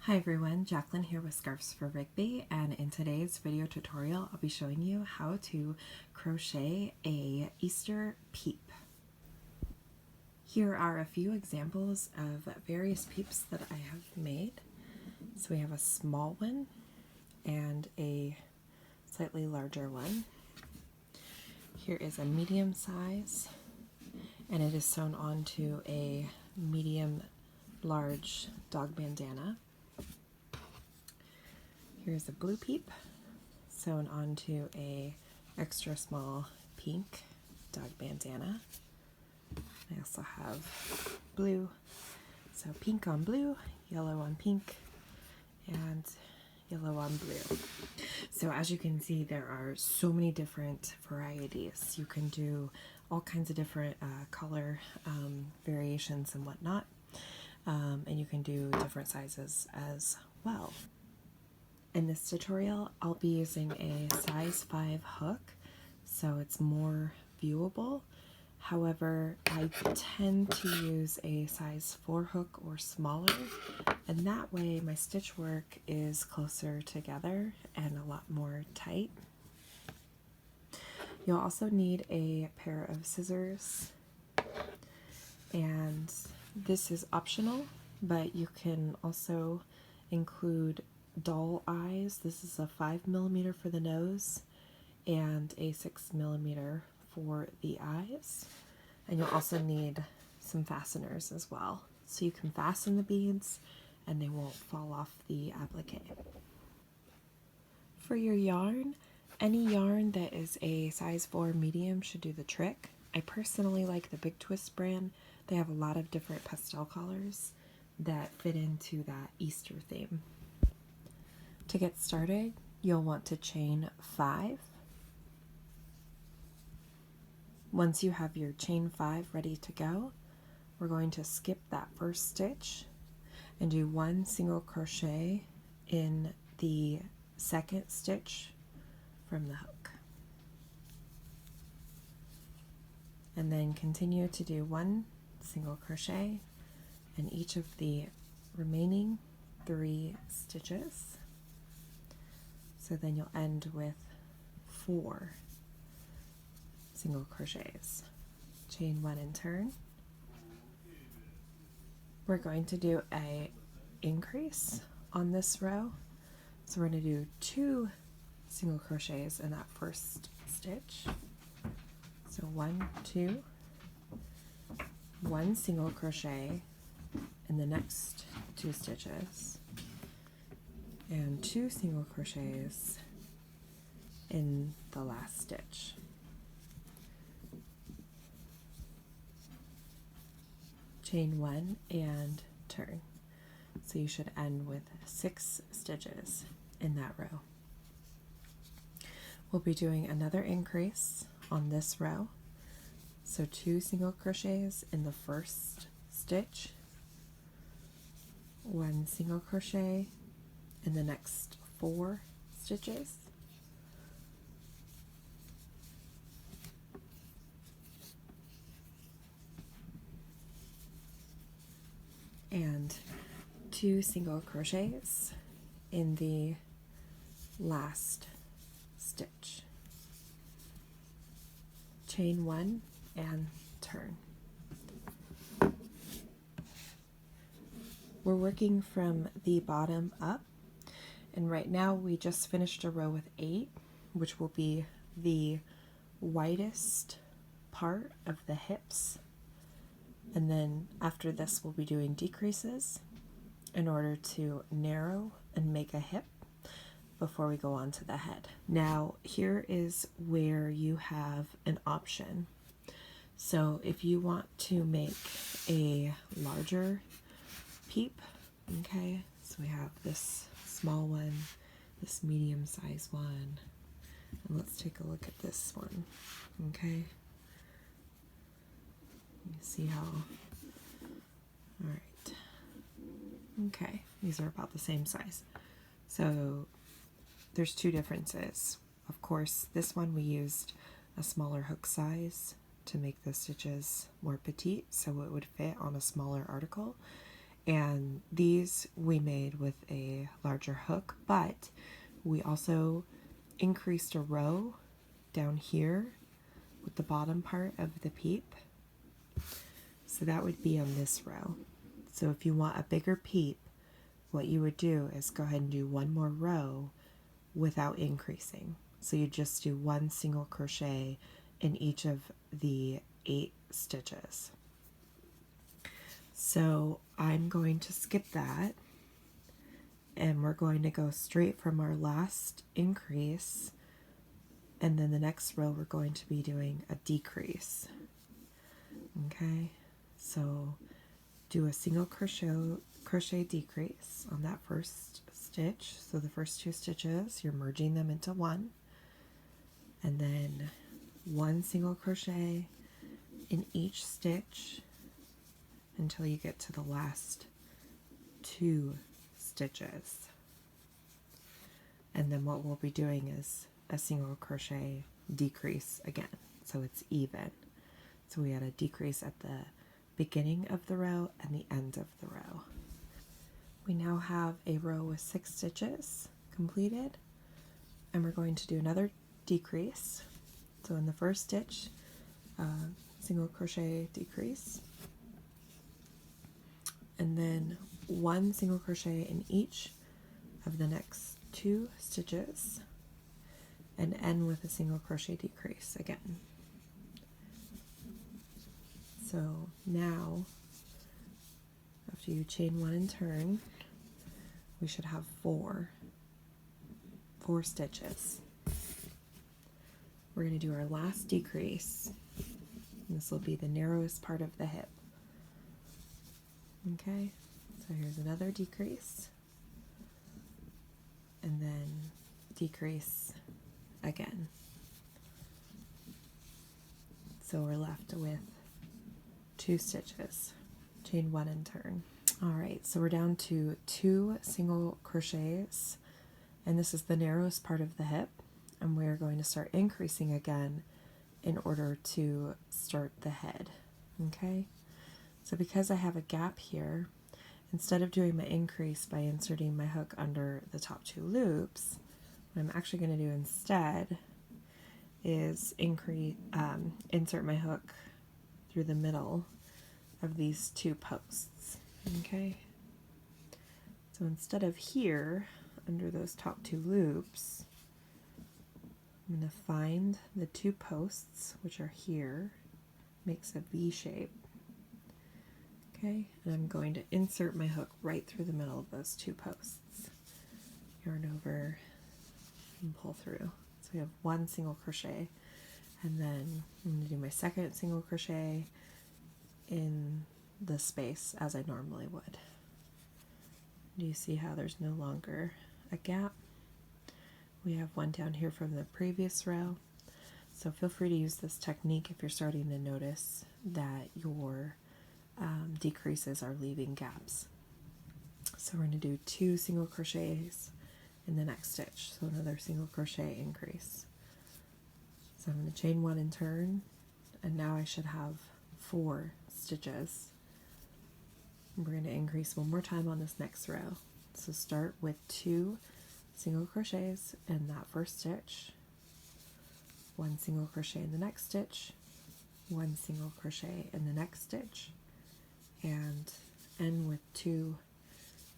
Hi everyone, Jacqueline here with Scarves for Rigby, and in today's video tutorial I'll be showing you how to crochet a Easter Peep. Here are a few examples of various peeps that I have made. So we have a small one and a slightly larger one. Here is a medium size, and it is sewn onto a medium large dog bandana. Here's a blue peep sewn onto a extra small pink dog bandana. I also have blue, so pink on blue, yellow on pink, and yellow on blue. So as you can see, there are so many different varieties. You can do all kinds of different color variations and whatnot, and you can do different sizes as well. In this tutorial, I'll be using a size 5 hook, so it's more viewable. However, I tend to use a size 4 hook or smaller, and that way my stitch work is closer together and a lot more tight. You'll also need a pair of scissors, and this is optional, but you can also include doll eyes. This is a 5mm for the nose and a 6mm for the eyes. And you'll also need some fasteners as well, so you can fasten the beads and they won't fall off the applique. For your yarn, any yarn that is a size 4 medium should do the trick. I personally like the Big Twist brand. They have a lot of different pastel colors that fit into that Easter theme. To get started, you'll want to chain 5. Once you have your chain 5 ready to go, we're going to skip that first stitch and do 1 single crochet in the second stitch from the hook. And then continue to do 1 single crochet in each of the remaining 3 stitches. So then you'll end with 4 single crochets. Chain 1 and turn. We're going to do a increase on this row. So we're going to do 2 single crochets in that first stitch. So 1, 2, 1 single crochet in the next 2 stitches, and 2 single crochets in the last stitch. Chain 1 and turn. So you should end with 6 stitches in that row. We'll be doing another increase on this row. So 2 single crochets in the first stitch, 1 single crochet in the next 4 stitches, and 2 single crochets in the last stitch. Chain 1 and turn. We're working from the bottom up, and right now we just finished a row with 8, which will be the widest part of the hips, and then after this we'll be doing decreases in order to narrow and make a hip before we go on to the head. Now here is where you have an option. So if you want to make a larger peep, okay, so we have this small one, this medium size one, and let's take a look at this one, okay. You see how, all right, okay, these are about the same size. So there's 2 differences. Of course, this one we used a smaller hook size to make the stitches more petite, so it would fit on a smaller article. And these we made with a larger hook, but we also increased a row down here with the bottom part of the peep. So that would be on this row. So if you want a bigger peep, what you would do is go ahead and do one more row without increasing. So you just do one single crochet in each of the 8 stitches. So I'm going to skip that, and we're going to go straight from our last increase, and then the next row we're going to be doing a decrease. Okay, so do a single crochet decrease on that first stitch. So the first 2 stitches, you're merging them into one, and then one single crochet in each stitch until you get to the last 2 stitches. And then what we'll be doing is a single crochet decrease again, so it's even. So we had a decrease at the beginning of the row and the end of the row. We now have a row with 6 stitches completed, and we're going to do another decrease. So in the first stitch, single crochet decrease, and then one single crochet in each of the next 2 stitches, and end with a single crochet decrease again. So now, after you chain 1 and turn, we should have 4 stitches. We're going to do our last decrease. This will be the narrowest part of the hip. Okay, so here's another decrease, and then decrease again. So we're left with 2 stitches. Chain 1 and turn. Alright, so we're down to 2 single crochets, and this is the narrowest part of the hip, and we're going to start increasing again in order to start the head. Okay, so because I have a gap here, instead of doing my increase by inserting my hook under the top 2 loops, what I'm actually going to do instead is insert my hook through the middle of these 2 posts. Okay, so instead of here under those top 2 loops, I'm going to find the 2 posts, which are here, makes a V shape. Okay, and I'm going to insert my hook right through the middle of those 2 posts. Yarn over and pull through. So we have 1 single crochet, and then I'm going to do my second single crochet in the space as I normally would. Do you see how there's no longer a gap? We have 1 down here from the previous row. So feel free to use this technique if you're starting to notice that your decreases are leaving gaps. So we're going to do 2 single crochets in the next stitch. So another single crochet increase. So I'm going to chain 1 and turn, and now I should have 4 stitches. We're going to increase 1 more time on this next row. So start with 2 single crochets in that first stitch, 1 single crochet in the next stitch, 1 single crochet in the next stitch, and end with 2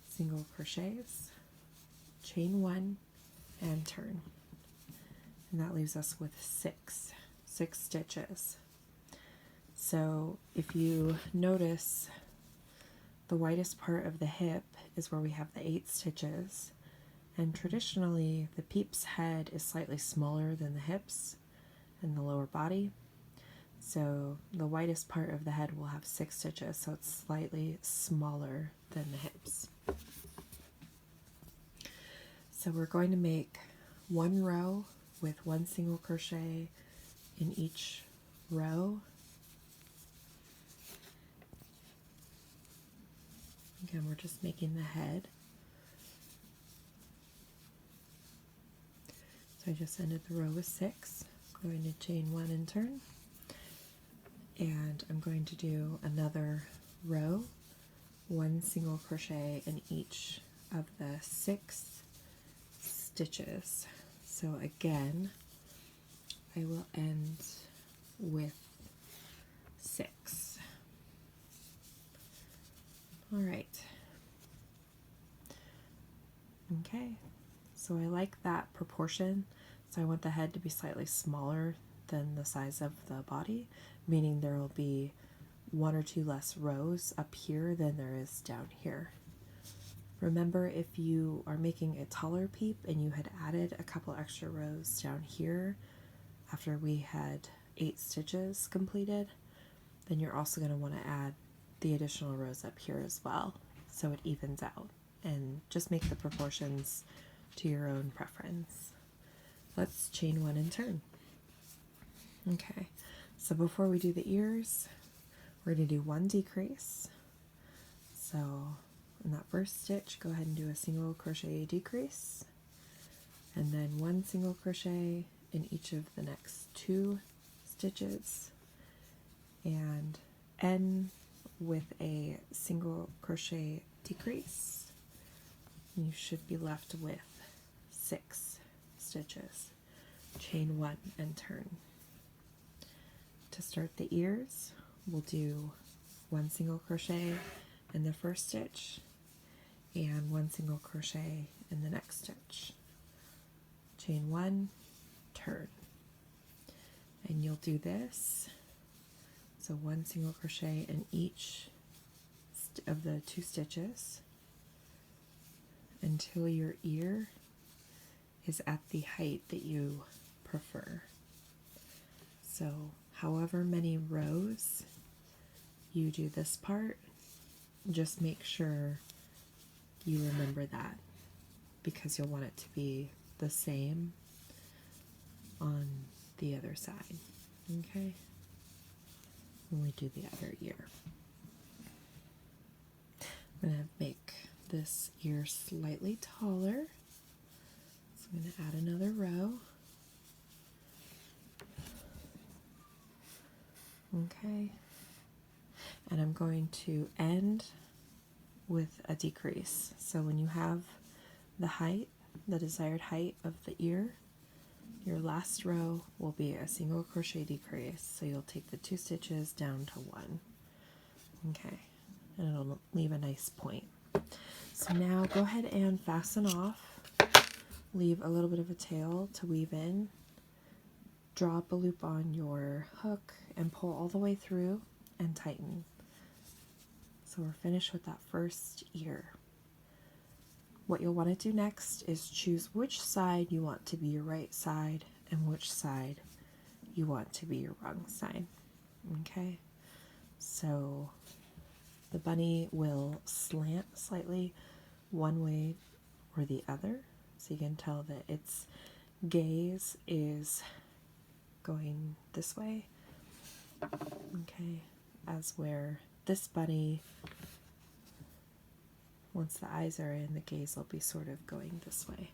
single crochets, chain 1 and turn. And that leaves us with 6 stitches. So if you notice, the widest part of the hip is where we have the 8 stitches, and traditionally the peep's head is slightly smaller than the hips and the lower body. So the widest part of the head will have 6 stitches, so it's slightly smaller than the hips. So we're going to make 1 row with 1 single crochet in each row. Again, we're just making the head. So I just ended the row with 6. I'm going to chain 1 and turn, and I'm going to do another row one single crochet in each of the 6 stitches. So again, I will end with 6. All right. Okay, so I like that proportion. So I want the head to be slightly smaller than the size of the body, meaning there will be 1 or 2 less rows up here than there is down here. Remember, if you are making a taller peep and you had added a couple extra rows down here after we had 8 stitches completed, then you're also going to want to add the additional rows up here as well, so it evens out, and just make the proportions to your own preference. Let's chain 1 and turn. Okay, so before we do the ears, we're going to do 1 decrease. So in that first stitch, go ahead and do a single crochet decrease, and then 1 single crochet in each of the next 2 stitches, and end with a single crochet decrease. You should be left with 6 stitches. Chain 1 and turn. To start the ears, we'll do 1 single crochet in the first stitch and 1 single crochet in the next stitch. Chain 1, turn. And you'll do this, so 1 single crochet in each of the 2 stitches until your ear is at the height that you prefer. So however many rows you do this part, just make sure you remember that, because you'll want it to be the same on the other side. Okay, when we do the other ear, I'm going to make this ear slightly taller, so I'm going to add another row. Okay, and I'm going to end with a decrease. So when you have the height, the desired height of the ear, your last row will be a single crochet decrease. So you'll take the 2 stitches down to 1. Okay, and it'll leave a nice point. So now go ahead and fasten off. Leave a little bit of a tail to weave in. Drop a loop on your hook and pull all the way through and tighten. So we're finished with that first ear. What you'll want to do next is choose which side you want to be your right side and which side you want to be your wrong side. Okay, so the bunny will slant slightly one way or the other, so you can tell that its gaze is going this way. Okay, as where this bunny, once the eyes are in, the gaze will be sort of going this way.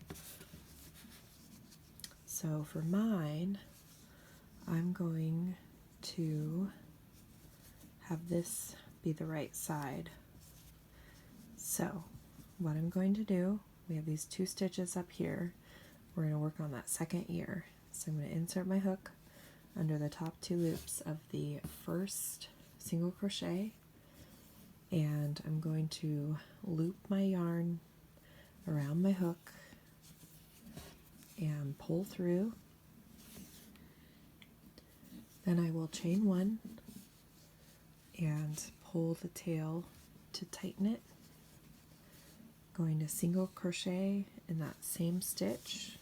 So for mine, I'm going to have this be the right side. So what I'm going to do, we have these 2 stitches up here. We're going to work on that second ear. So I'm going to insert my hook under the top 2 loops of the first single crochet, and I'm going to loop my yarn around my hook and pull through. Then I will chain 1 and pull the tail to tighten it. Going to single crochet in that same stitch.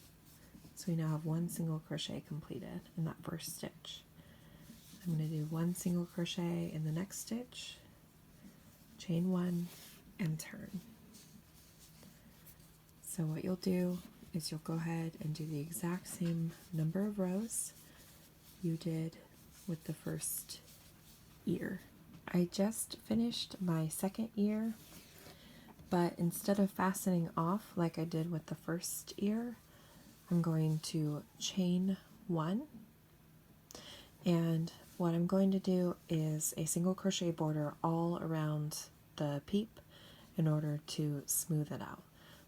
So we now have 1 single crochet completed in that first stitch. I'm going to do 1 single crochet in the next stitch, chain 1, and turn. So what you'll do is you'll go ahead and do the exact same number of rows you did with the first ear. I just finished my second ear, but instead of fastening off like I did with the first ear, I'm going to chain 1, and what I'm going to do is a single crochet border all around the peep in order to smooth it out.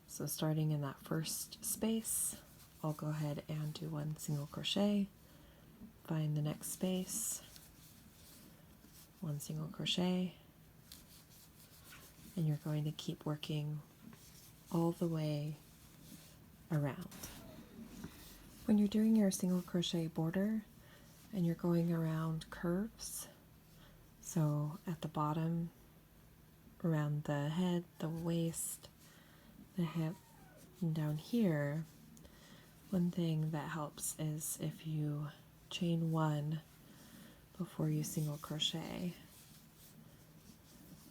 So starting in that first space, I'll go ahead and do 1 single crochet, find the next space, 1 single crochet, and you're going to keep working all the way around. When you're doing your single crochet border and you're going around curves, so at the bottom, around the head, the waist, the hip, and down here, one thing that helps is if you chain 1 before you single crochet,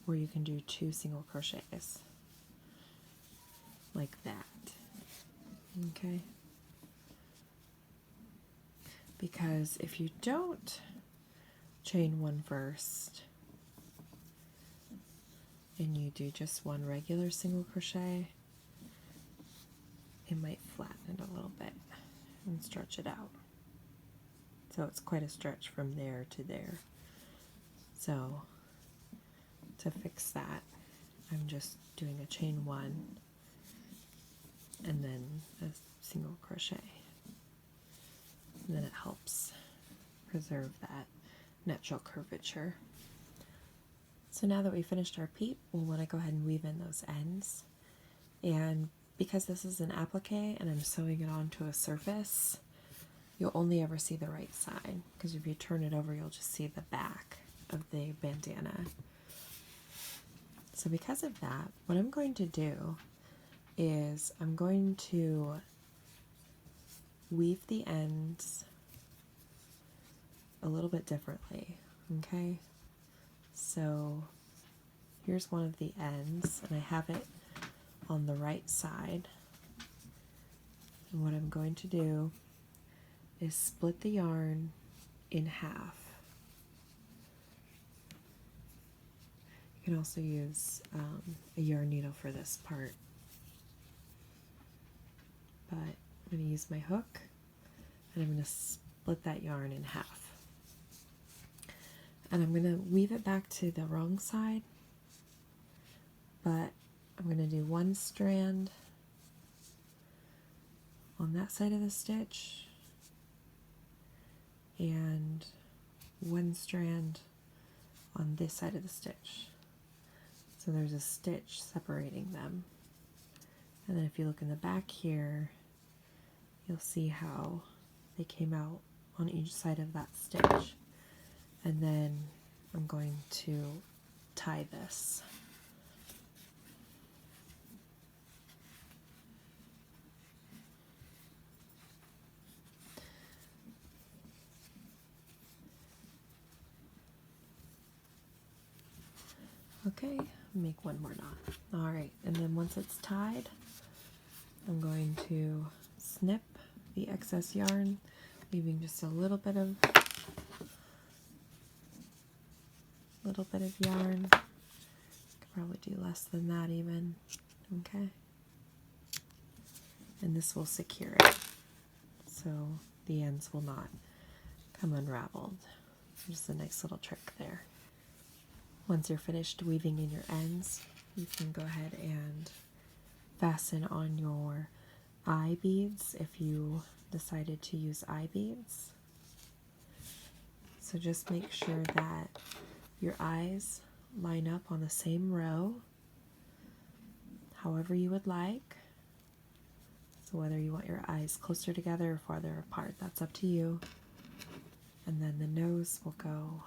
or you can do 2 single crochets like that. Okay? Because if you don't chain 1 first and you do just 1 regular single crochet, it might flatten it a little bit and stretch it out. So it's quite a stretch from there to there. So to fix that, I'm just doing a chain 1 and then a single crochet. And then it helps preserve that natural curvature. So now that we finished our peep, we'll want to go ahead and weave in those ends. And because this is an applique and I'm sewing it onto a surface, you'll only ever see the right side, because if you turn it over, you'll just see the back of the bandana. So because of that, what I'm going to do is I'm going to weave the ends a little bit differently, okay? So here's one of the ends, and I have it on the right side. And what I'm going to do is split the yarn in half. You can also use a yarn needle for this part, but I'm going to use my hook and I'm going to split that yarn in half. And I'm going to weave it back to the wrong side, but I'm going to do 1 strand on that side of the stitch and 1 strand on this side of the stitch. So there's a stitch separating them. And then if you look in the back here, you'll see how they came out on each side of that stitch. And then I'm going to tie this. Okay, make 1 more knot. Alright, and then once it's tied, I'm going to snip the excess yarn, leaving just a little bit of yarn. Could probably do less than that even. Okay. And this will secure it, so the ends will not come unraveled. Just a nice little trick there. Once you're finished weaving in your ends, you can go ahead and fasten on your eye beads if you decided to use eye beads. So just make sure that your eyes line up on the same row, however you would like. So whether you want your eyes closer together or farther apart, that's up to you. And then the nose will go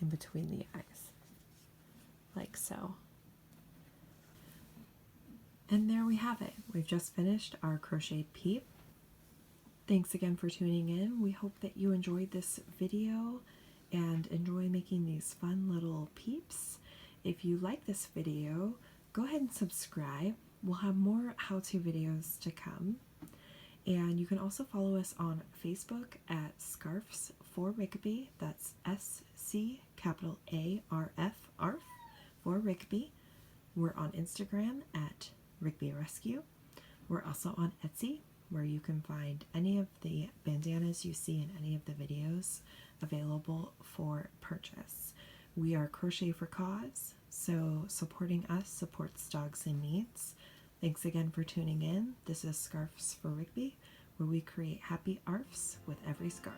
in between the eyes, like so. And there we have it. We've just finished our crochet peep. Thanks again for tuning in. We hope that you enjoyed this video and enjoy making these fun little peeps. If you like this video, go ahead and subscribe. We'll have more how-to videos to come. And you can also follow us on Facebook at Scarfs for Rigby. That's SCARF for Rigby. We're on Instagram at Rigby Rescue. We're also on Etsy, where you can find any of the bandanas you see in any of the videos available for purchase. We are Crochet for Cause. So supporting us supports dogs in needs. Thanks again for tuning in. This is Scarfs for Rigby, where we create happy ARFs with every scarf.